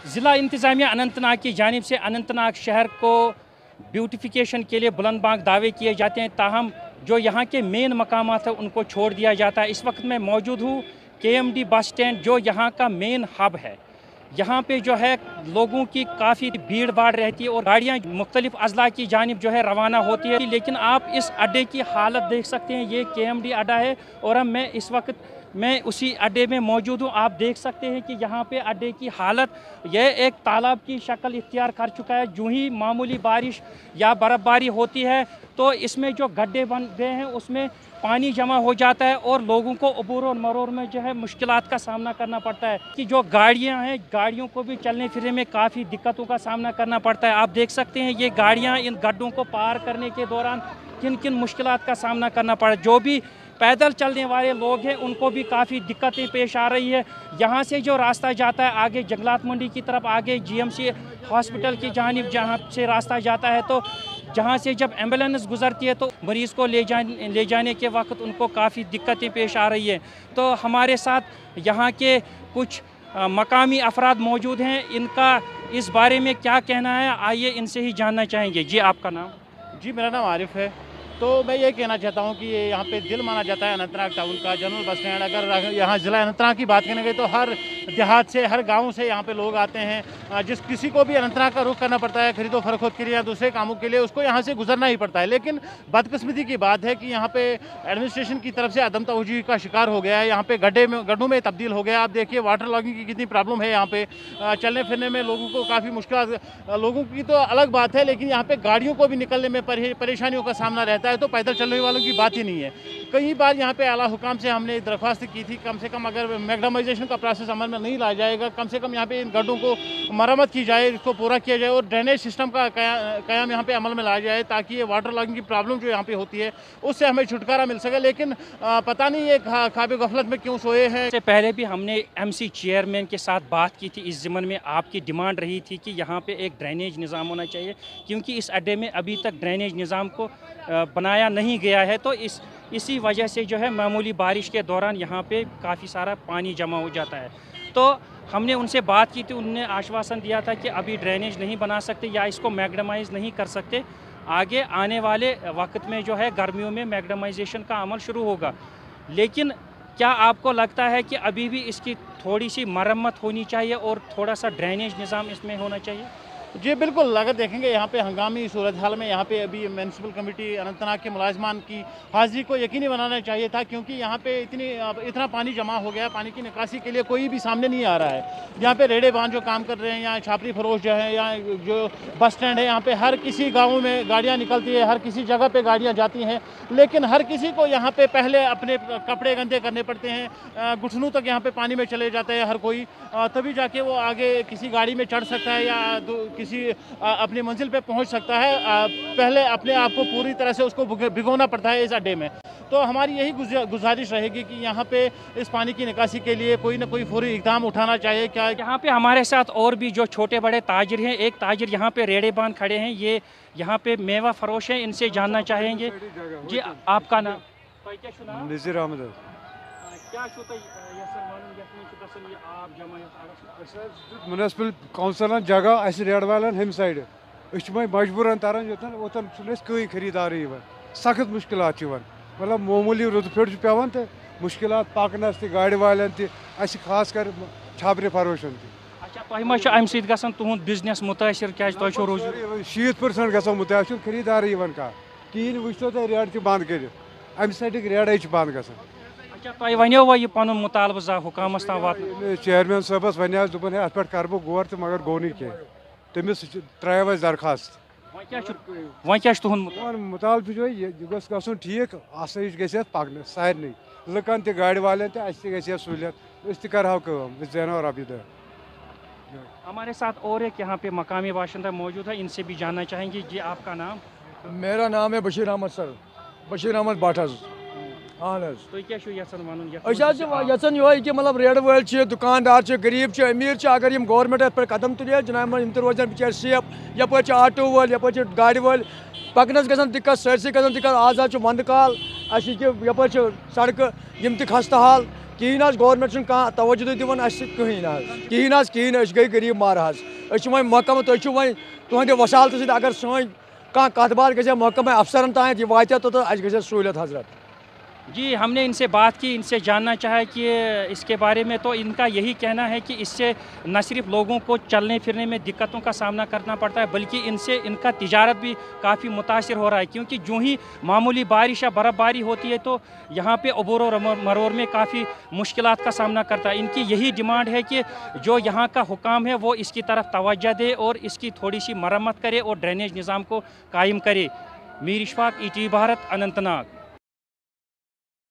ज़िला इंतज़ामिया अनंतनाग की जानिब से अनंतनाग शहर को ब्यूटिफिकेशन के लिए बुलंदबाग दावे किए जाते हैं, ताहम जो यहाँ के मेन मकामात हैं उनको छोड़ दिया जाता है। इस वक्त मैं मौजूद हूँ KMD बस स्टैंड, जो यहाँ का मेन हब है। यहाँ पे जो है लोगों की काफ़ी भीड़ भाड़ रहती है और गाड़ियाँ मुख्तलिफ अजला की जानिब जो है रवाना होती है। लेकिन आप इस अड्डे की हालत देख सकते हैं, ये KMD अड्डा है और मैं इस वक्त उसी अड्डे में मौजूद हूँ। आप देख सकते हैं कि यहाँ पे अड्डे की हालत यह एक तालाब की शक्ल इख्तियार कर चुका है। जो ही मामूली बारिश या बर्फ़बारी होती है तो इसमें जो गड्ढे बन गए हैं उसमें पानी जमा हो जाता है और लोगों को अबूर और मरोर में जो है मुश्किलात का सामना करना पड़ता है कि जो गाड़ियां हैं, गाड़ियों को भी चलने फिरने में काफ़ी दिक्कतों का सामना करना पड़ता है। आप देख सकते हैं ये गाड़ियां इन गड्ढों को पार करने के दौरान किन किन मुश्किलात का सामना करना पड़ा। जो भी पैदल चलने वाले लोग हैं उनको भी काफ़ी दिक्कतें पेश आ रही है। यहाँ से जो रास्ता जाता है आगे जंगलात मंडी की तरफ, आगे GMC हॉस्पिटल की जानिब जहाँ से रास्ता जाता है, तो जहाँ से जब एम्बुलेंस गुजरती है तो मरीज़ को ले जाने के वक्त उनको काफ़ी दिक्कतें पेश आ रही है। तो हमारे साथ यहाँ के कुछ मकामी अफराद मौजूद हैं, इनका इस बारे में क्या कहना है आइए इनसे ही जानना चाहेंगे। जी, आपका नाम? जी, मेरा नाम आरिफ है। तो मैं ये कहना चाहता हूँ कि ये यहाँ पे दिल माना जाता है अनंतनाग टाउन का जनरल बस स्टैंड। अगर यहाँ ज़िला अनंतनाग की बात करेंगे तो हर देहात से, हर गांव से यहाँ पे लोग आते हैं। जिस किसी को भी अनंतनाग का रुख करना पड़ता है खरीदो फरोख्त के लिए या दूसरे कामों के लिए, उसको यहाँ से गुजरना ही पड़ता है। लेकिन बदकिस्मती की बात है कि यहाँ पे एडमिनिस्ट्रेशन की तरफ से अदम तवज्जो का शिकार हो गया है। यहाँ पे गड्ढों में तब्दील हो गया। आप देखिए वाटर लॉगिंग की कितनी प्रॉब्लम है यहाँ पे। चलने फिरने में लोगों को काफ़ी मुश्किल, लोगों की तो अलग बात है, लेकिन यहाँ पे गाड़ियों को भी निकलने में परेशानियों का सामना रहता है। तो पैदल चलने वालों की बात ही नहीं है। कई बार यहाँ पे आला हुकाम से हमने दरख्वास्त की थी, कम से कम अगर मैग्डामाइजेशन का प्रोसेस अमल में नहीं लाया जाएगा, कम से कम यहाँ पे इन गड्ढों को मरम्मत की जाए, इसको पूरा किया जाए और ड्रेनेज सिस्टम का क़याम यहाँ पे अमल में लाया जाए, ताकि ये वाटर लॉगिंग की प्रॉब्लम जो यहाँ पे होती है उससे हमें छुटकारा मिल सके। लेकिन पता नहीं ये ख्वाब गफलत में क्यों सोए हैं। इससे पहले भी हमने MC चेयरमैन के साथ बात की थी। इस ज़िम्मन में आपकी डिमांड रही थी कि यहाँ पे एक ड्रेनेज निज़ाम होना चाहिए, क्योंकि इस अड्डे में अभी तक ड्रेनेज निज़ाम को बनाया नहीं गया है। तो इसी वजह से जो है मामूली बारिश के दौरान यहाँ पे काफ़ी सारा पानी जमा हो जाता है। तो हमने उनसे बात की थी, उन्होंने आश्वासन दिया था कि अभी ड्रेनेज नहीं बना सकते या इसको मैग्डमाइज़ नहीं कर सकते। आगे आने वाले वक्त में जो है गर्मियों में मैग्डमाइजेशन का अमल शुरू होगा। लेकिन क्या आपको लगता है कि अभी भी इसकी थोड़ी सी मरम्मत होनी चाहिए और थोड़ा सा ड्रेनेज निज़ाम इसमें होना चाहिए? जी बिल्कुल, अगर देखेंगे यहाँ पे हंगामी सूरत हाल में यहाँ पे अभी म्यूनसिपल कमेटी अनंतनाग के मुलाजमान की हाजिरी को यकीनी बनाना चाहिए था, क्योंकि यहाँ पे इतना पानी जमा हो गया, पानी की निकासी के लिए कोई भी सामने नहीं आ रहा है। यहाँ पे रेड़े बांध जो काम कर रहे हैं, यहाँ छापरी फरोश जो है, यहाँ जो बस स्टैंड है, यहाँ पे हर किसी गाँव में गाड़ियाँ निकलती है, हर किसी जगह पर गाड़ियाँ जाती हैं, लेकिन हर किसी को यहाँ पर पहले अपने कपड़े गंदे करने पड़ते हैं, घुटनों तक यहाँ पर पानी में चले जाते हैं हर कोई, तभी जाके वो आगे किसी गाड़ी में चढ़ सकता है या किसी अपनी मंजिल पे पहुंच सकता है। पहले अपने आप को पूरी तरह से उसको भिगोना पड़ता है इस अड्डे में। तो हमारी यही गुजारिश रहेगी कि यहाँ पे इस पानी की निकासी के लिए कोई ना कोई फौरी इक़दाम उठाना चाहिए। क्या यहाँ पे हमारे साथ और भी जो छोटे बड़े ताजिर हैं, एक ताजिर यहाँ पे रेड़े बांध खड़े हैं, ये यहाँ पे मेवा फरोश हैं, इनसे जानना चाहेंगे। जी, आपका नाम? नज़ीर अहमद। म्यूनसिपल कौंसिल जगह रेड वालन हम साइड मजबूरन तरन योतन ओतन कई खरीदार सख्त मुश्किल मतलब मामूली रुद फिट पेवान तो मुश्किल पकनस गाड़ वालन खास कर छापरे फरोशन। अच्छा, तुम बिजनेस मुतासर क्या 70% ग मुतासर खरीदार कह कहीं वो तुम रेट बंद कर अमि साइड रेट बंद ग। तुम वनो यह पन मुतालबा हुकामस तम वात? चेयरमैन साहबस वन दोपन अत पे कर बह गौर तो मगर गो नहीं तमिस त्राव दरखास्त। वह क्या मुतालबा जो यह गो ठीक आसाइश गि पकन सारे लुकन त गाड़ वाले गि सहूलियत कर जेनो रबी दह। हमारे साथ और एक यहाँ पे मकामी बाशिंदा मौजूद है, इनसे भी जानना चाहेंगे। जी, आपका नाम? मेरा नाम है बशीर अहमद सर, बशीर अहमद बाठस। तो यचन ये कि मतलब रेड वाल दुकानदार गरीब अमीर अगर यम गवर्नमेंट पे कदम तुले जनाब यम रोजन बिचार सेफ। यप आटो वाल यप गाड़ वाल पकनस गसन दिक्कत, सरसी गसन दिक्कत। आज वंद काल यप सड़क यम खस्ता हाल کہین گورنمنٹ توجہ دِوان اس کہین گئی غریب مار وہ محکمہ تھی وی تہندِ وسالت ست اگر سن کت بات گژھِ محکمہ افسرن تانت یہ واتہ تو اس گژھِ سہولت حضرت. جی ہم نے ان سے بات کی، ان سے جاننا چاہا کہ اس کے بارے میں، تو ان کا یہی کہنا ہے کہ اس سے نہ صرف لوگوں کو چلنے پھرنے میں دقتوں کا سامنا کرنا پڑتا ہے، بلکہ ان سے ان کا تجارت بھی کافی متاثر ہو رہا ہے، کیونکہ جو ہی معمولی بارش یا برف باری ہوتی ہے تو یہاں پہ عبور و مرور میں کافی مشکلات کا سامنا کرتا ہے. ان کی یہی ڈیمانڈ ہے کہ جو یہاں کا حکام ہے وہ اس کی طرف توجہ دے اور اس کی تھوڑی سی مرمت کرے اور ڈرینیج نظام کو قائم کرے. میر اشفاق، ETV بھارت، اننت ناگ.